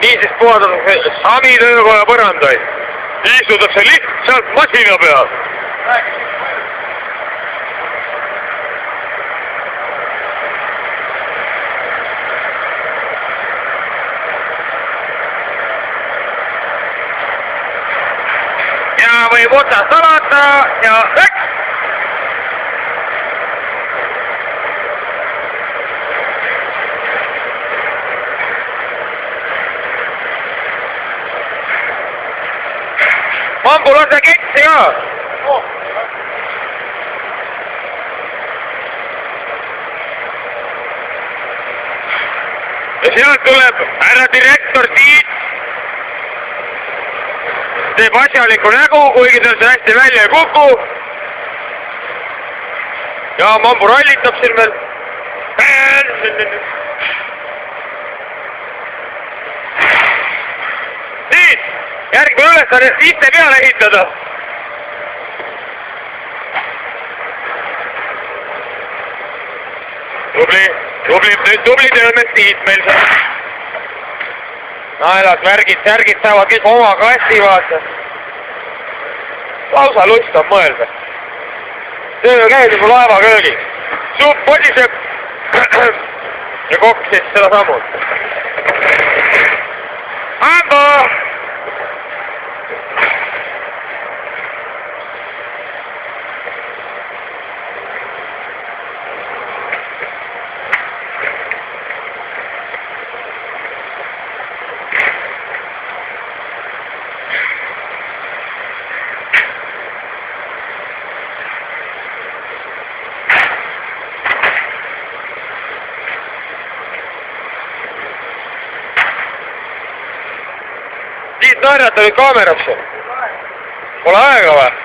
niisiis puhandatakse Sami töökoja põrandaid. Istutakse lihtsalt masina peal. Ja võib otsast alata ja läks! Mambu lase ketsi ka! Ja sealt tuleb härra direktor Tiit. Teeb asjaliku nägu, kuigi tal see hästi välja ei kuku. Ja Mambu rallitab siin veel. Tiit! Järgmine ülesanne iste peale ehitada. Tubli töömees Tiit meil seal. Naelad, värgid, särgid saavad kõik oma klassi vaata. Lausa lust on mõelda. Töö käib juba laevaköögis. Supp podiseb ja kokk siis seda sammut. Mambo! Tiit naerata nüüd kaamerasse. Pole aega või?